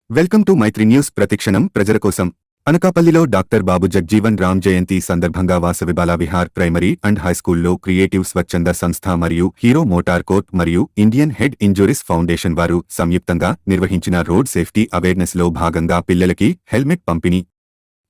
Welcome to Mythri news. ప్రతిక్షణం ప్రజల కోసం. అనకాపల్లిలో డాక్టర్ బాబు జగ్జీవన్ రామ్ జయంతి సందర్భంగా వాసవి బాల విహార్ ప్రైమరీ అండ్ హైస్కూల్లో క్రియేటివ్ స్వచ్ఛంద సంస్థ మరియు హీరో మోటార్ కోర్ట్ మరియు ఇండియన్ హెడ్ ఇంజురీస్ ఫౌండేషన్ వారు సంయుక్తంగా నిర్వహించిన రోడ్ సేఫ్టీ అవేర్నెస్ లో భాగంగా పిల్లలకి హెల్మెట్ పంపిణీ.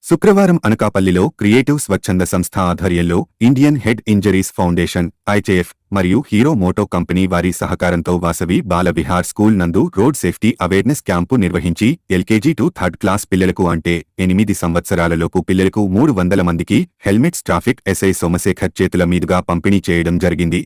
శుక్రవారం అనకాపల్లిలో క్రియేటివ్ స్వచ్ఛంద సంస్థ ఆధ్వర్యంలో ఇండియన్ హెడ్ ఇంజరీస్ ఫౌండేషన్ ఐజేఎఫ్ మరియు హీరో మోటో కంపెనీ వారి సహకారంతో వాసవి బాల విహార్ స్కూల్ నందు రోడ్ సేఫ్టీ అవేర్నెస్ క్యాంపు నిర్వహించి ఎల్కేజీ టు థర్డ్ క్లాస్ పిల్లలకు అంటే 8 సంవత్సరాలలోపు పిల్లలకు 300 మందికి హెల్మెట్స్ ట్రాఫిక్ ఎస్ఐ సోమశేఖర్ చేతుల మీదుగా పంపిణీ చేయడం జరిగింది.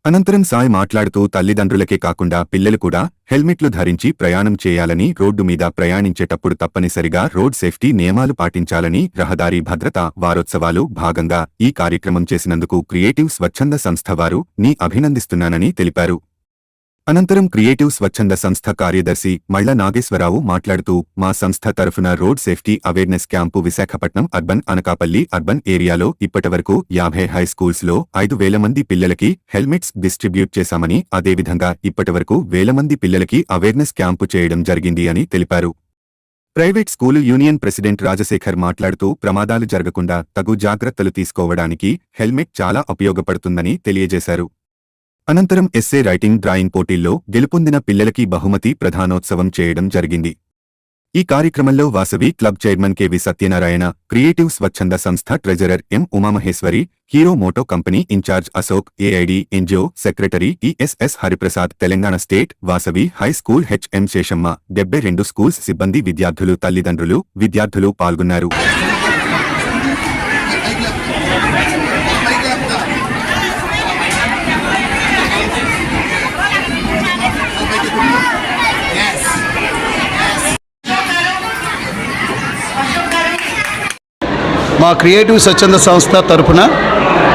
అనంతరం సాయి మాట్లాడుతూ తల్లిదండ్రులకే కాకుండా పిల్లలు కూడా హెల్మెట్లు ధరించి ప్రయాణం చేయాలని, రోడ్డు మీద ప్రయాణించేటప్పుడు తప్పనిసరిగా రోడ్ సేఫ్టీ నియమాలు పాటించాలని, రహదారి భద్రతా వారోత్సవాలు భాగంగా ఈ కార్యక్రమం చేసినందుకు క్రియేటివ్ స్వచ్ఛంద సంస్థ వారు ని అభినందిస్తున్నానని తెలిపారు. అనంతరం క్రియేటివ్ స్వచ్ఛంద సంస్థ కార్యదర్శి మళ్ల నాగేశ్వరరావు మాట్లాడుతూ మా సంస్థ తరఫున road safety awareness camp Visakhapatnam urban, Anakapalli urban ఏరియాలో ఇప్పటివరకు 50 హై స్కూల్స్ లో 5,000 మంది పిల్లలకి హెల్మెట్స్ డిస్ట్రిబ్యూట్ చేశామని, అదేవిధంగా ఇప్పటివరకు 1,000 మంది పిల్లలకి అవేర్నెస్ క్యాంపు చేయడం జరిగింది అని తెలిపారు. Private school union president Rajasekhar మాట్లాడుతూ ప్రమాదాలు జరగకుండా తగు జాగ్రత్తలు తీసుకోవడానికి హెల్మెట్ చాలా ఉపయోగపడుతుందని తెలియజేశారు. అనంతరం ఎస్సే రైటింగ్, డ్రాయింగ్ పోటీల్లో గెలుపొందిన పిల్లలకి బహుమతి ప్రధానోత్సవం చేయడం జరిగింది. ఈ కార్యక్రమంలో Vasavi club chairman KV Satyanarayana, creative స్వచ్ఛంద సంస్థ treasurer M Umamaheswari, hero moto company incharge Ashok, AID NGO secretary ESS Hariprasad, Telangana state Vasavi high school HM Seshamma, 72 schools సిబ్బంది, విద్యార్థులు, తల్లిదండ్రులు, విద్యార్థులు పాల్గొన్నారు. మా క్రియేటివ్ స్వచ్ఛంద సంస్థ తరపున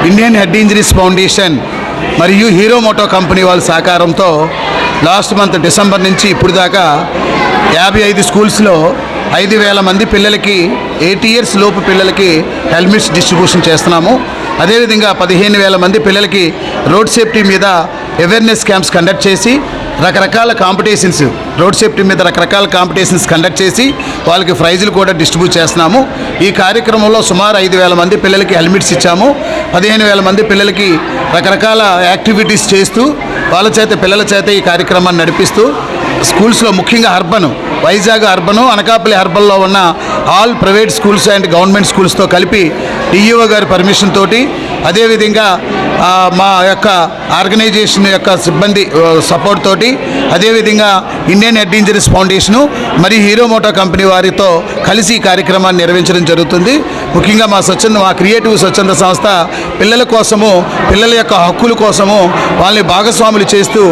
ఇండియన్ హెడ్ ఇంజరీస్ ఫౌండేషన్ మరియు హీరో మోటో కంపెనీ వాళ్ళ సహకారంతో లాస్ట్ మంత్ డిసెంబర్ నుంచి ఇప్పుడు దాకా 55 స్కూల్స్లో 5,000 మంది పిల్లలకి 8 ఇయర్స్ లోపు పిల్లలకి హెల్మెట్స్ డిస్ట్రిబ్యూషన్ చేస్తున్నాము. అదేవిధంగా 15,000 మంది పిల్లలకి రోడ్ సేఫ్టీ మీద అవేర్నెస్ క్యాంప్స్ కండక్ట్ చేసి రకరకాల కాంపిటీషన్స్, రోడ్ సేఫ్టీ మీద రకరకాల కాంపిటీషన్స్ కండక్ట్ చేసి వాళ్ళకి ప్రైజులు కూడా డిస్ట్రిబ్యూట్ చేస్తున్నాము. ఈ కార్యక్రమంలో సుమారు 5,000 మంది పిల్లలకి హెల్మెట్స్ ఇచ్చాము. 15,000 మంది పిల్లలకి రకరకాల యాక్టివిటీస్ చేస్తూ పిల్లల చేత ఈ కార్యక్రమాన్ని నడిపిస్తూ స్కూల్స్లో ముఖ్యంగా వైజాగ్ అర్బను, అనకాపల్లి అర్బన్లో ఉన్న all private schools and government స్కూల్స్తో కలిపి డిఈఓ గారి పర్మిషన్ తోటి, అదేవిధంగా మా యొక్క ఆర్గనైజేషన్ యొక్క సిబ్బంది సపోర్ట్ తోటి, అదేవిధంగా ఇండియన్ హెడ్ ఇంజరీస్ ఫౌండేషను మరియు హీరో మోటో కంపెనీ వారితో కలిసి ఈ కార్యక్రమాన్ని నిర్వహించడం జరుగుతుంది. ముఖ్యంగా మా క్రియేటివ్ స్వచ్ఛంద సంస్థ పిల్లల కోసము, పిల్లల యొక్క హక్కుల కోసము వాళ్ళని భాగస్వాములు చేస్తూ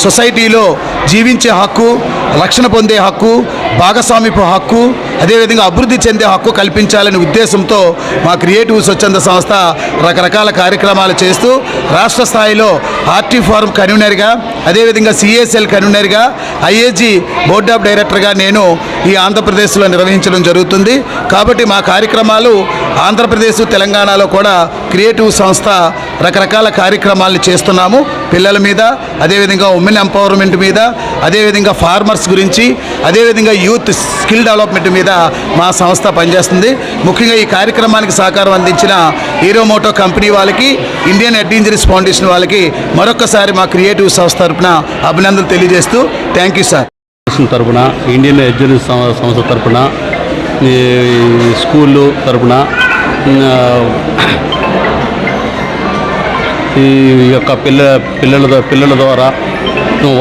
సొసైటీలో జీవించే హక్కు, రక్షణ పొందే హక్కు, భాగస్వామ్యపు హక్కు, అదేవిధంగా అభివృద్ధి చెందే హక్కు కల్పించాలనే ఉద్దేశంతో మా క్రియేటివ్ స్వచ్ఛంద సంస్థ రకరకాల కార్యక్రమాలు చేస్తూ రాష్ట్ర స్థాయిలో ఆర్టీ ఫారం కన్వీనర్గా, అదేవిధంగా సిఎస్ఎల్ కన్వీనర్గా, ఐఏజీ బోర్డ్ ఆఫ్ డైరెక్టర్గా నేను ఈ ఆంధ్రప్రదేశ్లో నిర్వహించడం జరుగుతుంది. కాబట్టి మా కార్యక్రమాలు ఆంధ్రప్రదేశ్, తెలంగాణలో కూడా క్రియేటివ్ సంస్థ రకరకాల కార్యక్రమాలు చేస్తున్నాము. పిల్లల మీద, అదేవిధంగా ఉమెన్ ఎంపవర్మెంట్ మీద, అదేవిధంగా ఫార్మర్స్ గురించి, అదేవిధంగా యూత్ స్కిల్ డెవలప్మెంట్ మీద మా సంస్థ పనిచేస్తుంది. ముఖ్యంగా ఈ కార్యక్రమానికి సహకారం అందించిన హీరో మోటో కంపెనీ వాళ్ళకి, ఇండియన్ హెడ్ ఇంజరీస్ ఫౌండేషన్ వాళ్ళకి మరొకసారి మా క్రియేటివ్ సంస్థ తరఫున అభినందనలు తెలియజేస్తూ థ్యాంక్ యూ సార్. తరఫున ఇండియన్ హెడ్ ఇంజరీస్ సంస్థ తరఫున, స్కూళ్ళు తరఫున ఈ యొక్క పిల్లల ద్వారా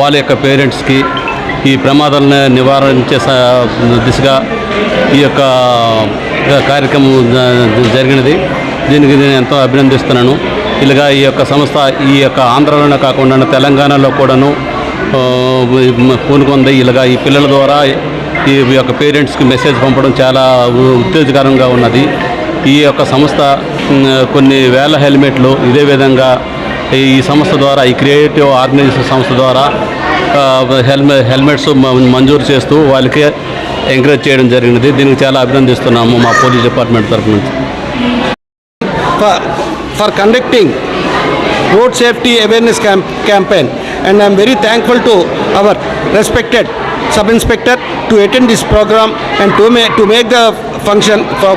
వాళ్ళ యొక్క పేరెంట్స్కి ఈ ప్రమాదాలను నివారించే దిశగా ఈ యొక్క కార్యక్రమం జరిగినది. దీనికి నేను ఎంతో అభినందిస్తున్నాను. ఇలాగా ఈ యొక్క సంస్థ ఈ యొక్క ఆంధ్రలోనే కాకుండా తెలంగాణలో కూడాను పూనుకుంది. ఇలాగా ఈ పిల్లల ద్వారా ఈ యొక్క పేరెంట్స్కి మెసేజ్ పంపడం చాలా ఉత్తేజకరంగా ఉన్నది. ఈ యొక్క సంస్థ కొన్ని వేల హెల్మెట్లు ఇదే విధంగా ఈ సంస్థ ద్వారా, ఈ క్రియేటివ్ ఆర్గనైజేషన్ సంస్థ ద్వారా హెల్మెట్స్ మంజూరు చేస్తూ వాళ్ళకి ఎంకరేజ్ చేయడం జరిగినది. దీనికి చాలా అభినందిస్తున్నాము మా పోలీస్ డిపార్ట్మెంట్ తరఫు నుంచి. For conducting road safety awareness campaign, and I am very thankful to our respected Sub Inspector to attend this program and to make the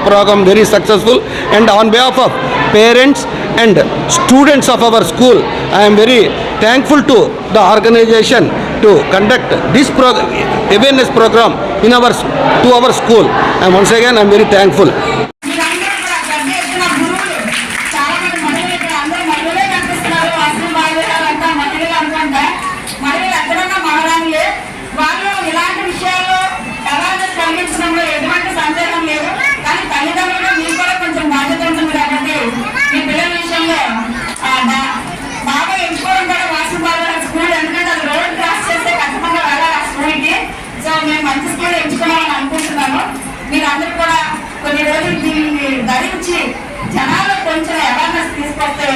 program very successful. And on behalf of parents and students of our school, I am very thankful to the organization to conduct this awareness program to our school. And once again, I am very thankful. మంచి school ఎంచుకోవాలని అనుకుంటున్నాను. మీరందరూ కూడా కొన్ని రోజులు దీన్ని ధరించి జనాల్లో కొంచెం అవేర్నెస్ తీసుకొస్తే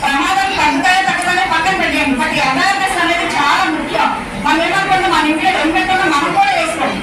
ప్రమాదాలు తగ్గదనే పక్కన పెట్టండి. బట్ అవేర్నెస్ అనేది చాలా ముఖ్యం. మనం ఏమనుకుంటే మన ఇంట్లో హెల్మెట్ మనం కూడా వేసుకోండి.